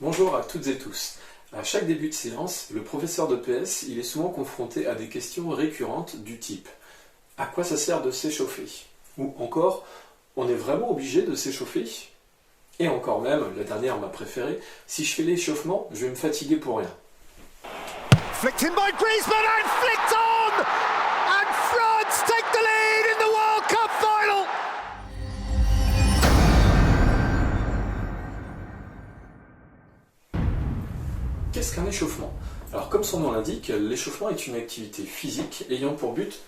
Bonjour à toutes et tous. À chaque début de séance, le professeur de PS il est souvent confronté à des questions récurrentes du type à quoi ça sert de s'échauffer? Ou encore, on est vraiment obligé de s'échauffer? Et encore même, la dernière ma préférée, si je fais l'échauffement, je vais me fatiguer pour rien. Flicked in by Griezmann and flicked on! And France take the lead in the World Cup final! Qu'est-ce qu'un échauffement? Alors comme son nom l'indique, l'échauffement est une activité physique ayant pour but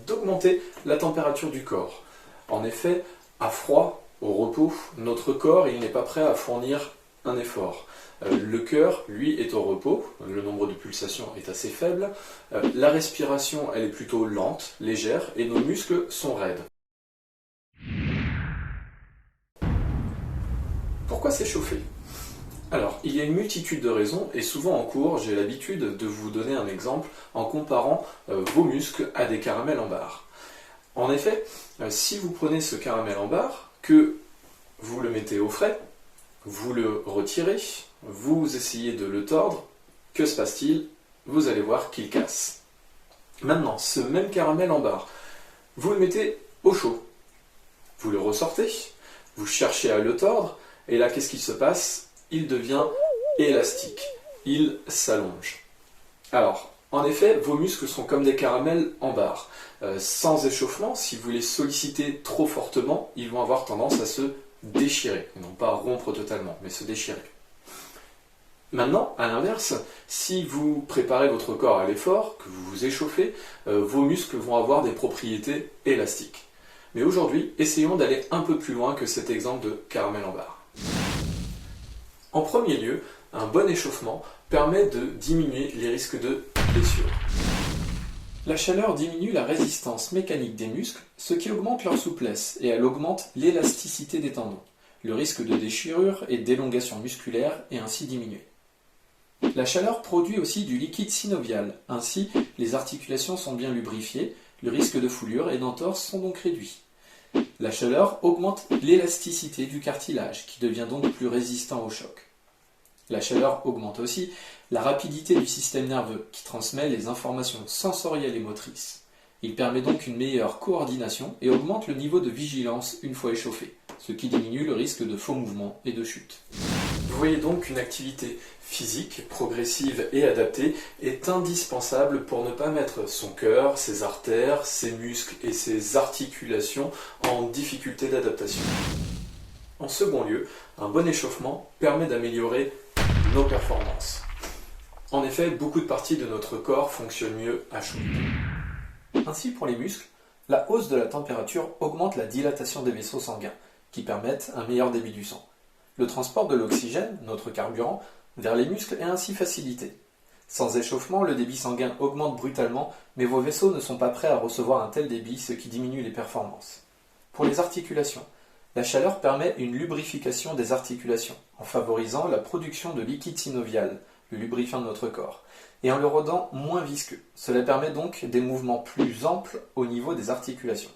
d'augmenter la température du corps. En effet, à froid, au repos, notre corps il n'est pas prêt à fournir un effort. Le cœur, lui, est au repos, le nombre de pulsations est assez faible, la respiration elle est plutôt lente, légère, et nos muscles sont raides. Pourquoi s'échauffer? Alors, il y a une multitude de raisons, et souvent en cours, j'ai l'habitude de vous donner un exemple en comparant vos muscles à des caramels en barre. En effet, si vous prenez ce caramel en barre, que vous le mettez au frais, vous le retirez, vous essayez de le tordre, que se passe-t-il? Vous allez voir qu'il casse. Maintenant, ce même caramel en barre, vous le mettez au chaud, vous le ressortez, vous cherchez à le tordre, et là, qu'est-ce qui se passe? Il devient élastique, il s'allonge. Alors, en effet, vos muscles sont comme des caramels en barre. Sans échauffement, si vous les sollicitez trop fortement, ils vont avoir tendance à se déchirer, non pas rompre totalement, mais se déchirer. Maintenant, à l'inverse, si vous préparez votre corps à l'effort, que vous vous échauffez, vos muscles vont avoir des propriétés élastiques. Mais aujourd'hui, essayons d'aller un peu plus loin que cet exemple de caramel en barre. En premier lieu, un bon échauffement permet de diminuer les risques de blessures. La chaleur diminue la résistance mécanique des muscles, ce qui augmente leur souplesse et elle augmente l'élasticité des tendons. Le risque de déchirure et d'élongation musculaire est ainsi diminué. La chaleur produit aussi du liquide synovial, ainsi les articulations sont bien lubrifiées, le risque de foulure et d'entorse sont donc réduits. La chaleur augmente l'élasticité du cartilage, qui devient donc plus résistant au choc. La chaleur augmente aussi la rapidité du système nerveux, qui transmet les informations sensorielles et motrices. Il permet donc une meilleure coordination et augmente le niveau de vigilance une fois échauffé, ce qui diminue le risque de faux mouvements et de chute. Vous voyez donc qu'une activité physique, progressive et adaptée est indispensable pour ne pas mettre son cœur, ses artères, ses muscles et ses articulations en difficulté d'adaptation. En second lieu, un bon échauffement permet d'améliorer nos performances. En effet, beaucoup de parties de notre corps fonctionnent mieux à chaud. Ainsi, pour les muscles, la hausse de la température augmente la dilatation des vaisseaux sanguins, qui permettent un meilleur débit du sang. Le transport de l'oxygène, notre carburant, vers les muscles est ainsi facilité. Sans échauffement, le débit sanguin augmente brutalement, mais vos vaisseaux ne sont pas prêts à recevoir un tel débit, ce qui diminue les performances. Pour les articulations, la chaleur permet une lubrification des articulations, en favorisant la production de liquide synovial, le lubrifiant de notre corps, et en le rendant moins visqueux. Cela permet donc des mouvements plus amples au niveau des articulations.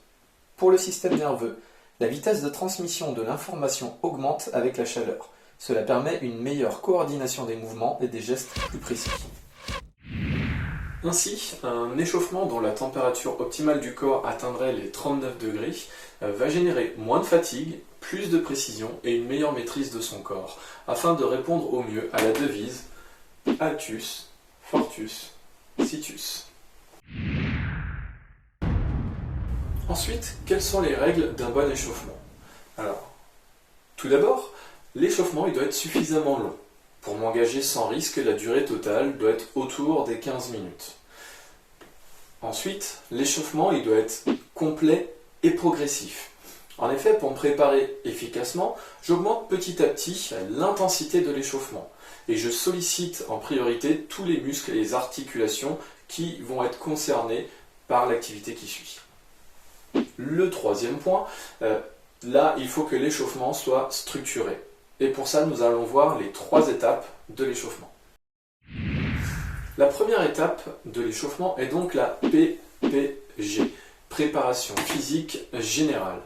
Pour le système nerveux, la vitesse de transmission de l'information augmente avec la chaleur. Cela permet une meilleure coordination des mouvements et des gestes plus précis. Ainsi, un échauffement dont la température optimale du corps atteindrait les 39 degrés va générer moins de fatigue, plus de précision et une meilleure maîtrise de son corps, afin de répondre au mieux à la devise Altus, Fortus, Situs. Ensuite, quelles sont les règles d'un bon échauffement? Alors, tout d'abord, l'échauffement il doit être suffisamment long. Pour m'engager sans risque, la durée totale doit être autour des 15 minutes. Ensuite, l'échauffement il doit être complet et progressif. En effet, pour me préparer efficacement, j'augmente petit à petit l'intensité de l'échauffement et je sollicite en priorité tous les muscles et les articulations qui vont être concernés par l'activité qui suit. Le troisième point, là il faut que l'échauffement soit structuré. Et pour ça, nous allons voir les 3 étapes de l'échauffement. La première étape de l'échauffement est donc la PPG, préparation physique générale.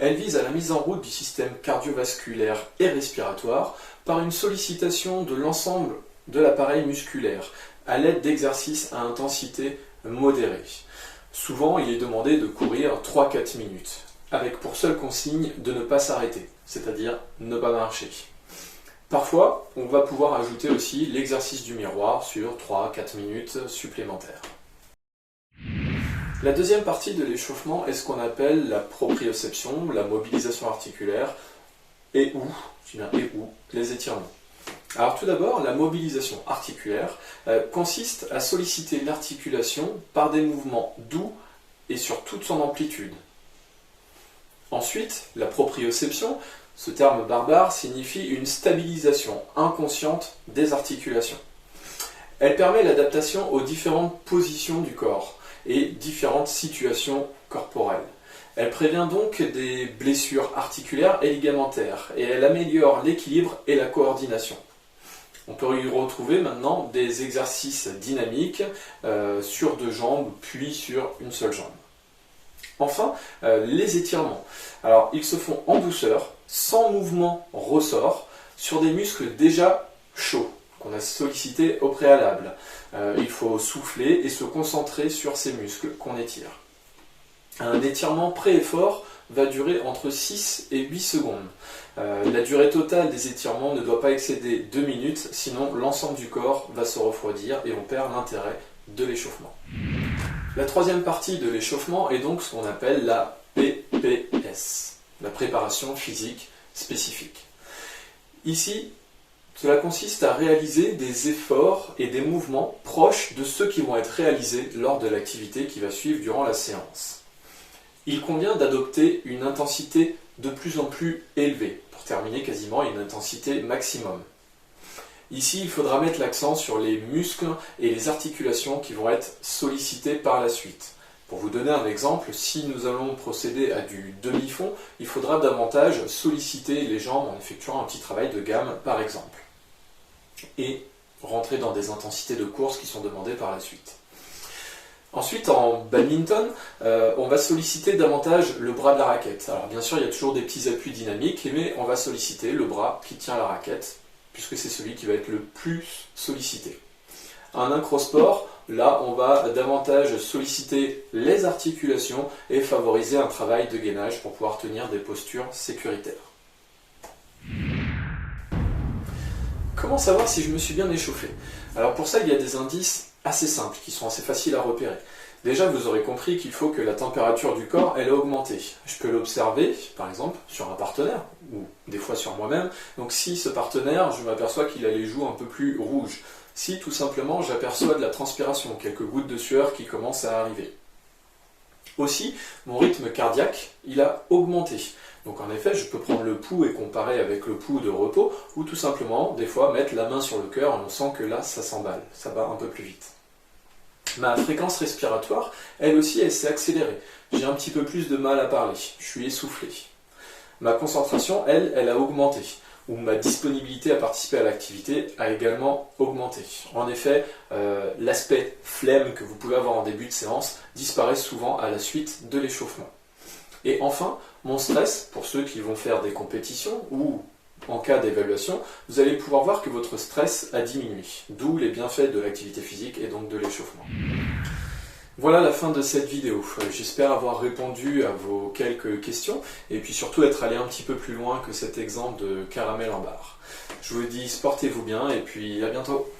Elle vise à la mise en route du système cardiovasculaire et respiratoire par une sollicitation de l'ensemble de l'appareil musculaire à l'aide d'exercices à intensité modérée. Souvent, il est demandé de courir 3-4 minutes, avec pour seule consigne de ne pas s'arrêter, c'est-à-dire ne pas marcher. Parfois, on va pouvoir ajouter aussi l'exercice du miroir sur 3-4 minutes supplémentaires. La deuxième partie de l'échauffement est ce qu'on appelle la proprioception, la mobilisation articulaire et les étirements. Alors tout d'abord, la mobilisation articulaire consiste à solliciter l'articulation par des mouvements doux et sur toute son amplitude. Ensuite, la proprioception, ce terme barbare, signifie une stabilisation inconsciente des articulations. Elle permet l'adaptation aux différentes positions du corps et différentes situations corporelles. Elle prévient donc des blessures articulaires et ligamentaires et elle améliore l'équilibre et la coordination. On peut y retrouver maintenant des exercices dynamiques sur 2 jambes puis sur une seule jambe. Enfin, les étirements. Alors, ils se font en douceur, sans mouvement ressort, sur des muscles déjà chauds, qu'on a sollicités au préalable. Il faut souffler et se concentrer sur ces muscles qu'on étire. Un étirement pré-effort va durer entre 6 et 8 secondes. La durée totale des étirements ne doit pas excéder 2 minutes, sinon l'ensemble du corps va se refroidir et on perd l'intérêt de l'échauffement. La troisième partie de l'échauffement est donc ce qu'on appelle la PPS, la préparation physique spécifique. Ici, cela consiste à réaliser des efforts et des mouvements proches de ceux qui vont être réalisés lors de l'activité qui va suivre durant la séance. Il convient d'adopter une intensité de plus en plus élevée, pour terminer quasiment à une intensité maximum. Ici, il faudra mettre l'accent sur les muscles et les articulations qui vont être sollicités par la suite. Pour vous donner un exemple, si nous allons procéder à du demi-fond, il faudra davantage solliciter les jambes en effectuant un petit travail de gamme par exemple. Et rentrer dans des intensités de course qui sont demandées par la suite. Ensuite, en badminton, on va solliciter davantage le bras de la raquette. Alors bien sûr, il y a toujours des petits appuis dynamiques, mais on va solliciter le bras qui tient la raquette, puisque c'est celui qui va être le plus sollicité. En acrosport, là, on va davantage solliciter les articulations et favoriser un travail de gainage pour pouvoir tenir des postures sécuritaires. Comment savoir si je me suis bien échauffé? Alors pour ça, il y a des indices assez simples, qui sont assez faciles à repérer. Déjà, vous aurez compris qu'il faut que la température du corps, elle ait augmenté. Je peux l'observer, par exemple, sur un partenaire, ou des fois sur moi-même. Donc si ce partenaire, je m'aperçois qu'il a les joues un peu plus rouges. Si tout simplement, j'aperçois de la transpiration, quelques gouttes de sueur qui commencent à arriver. Aussi, mon rythme cardiaque, il a augmenté. Donc en effet, je peux prendre le pouls et comparer avec le pouls de repos, ou tout simplement, des fois, mettre la main sur le cœur et on sent que là, ça s'emballe, ça bat un peu plus vite. Ma fréquence respiratoire, elle aussi, elle s'est accélérée. J'ai un petit peu plus de mal à parler, je suis essoufflé. Ma concentration, elle a augmenté, ou ma disponibilité à participer à l'activité a également augmenté. En effet, l'aspect flemme que vous pouvez avoir en début de séance disparaît souvent à la suite de l'échauffement. Et enfin, mon stress, pour ceux qui vont faire des compétitions ou en cas d'évaluation, vous allez pouvoir voir que votre stress a diminué, d'où les bienfaits de l'activité physique et donc de l'échauffement. Voilà la fin de cette vidéo. J'espère avoir répondu à vos quelques questions et puis surtout être allé un petit peu plus loin que cet exemple de caramel en barre. Je vous dis, portez-vous bien et puis à bientôt.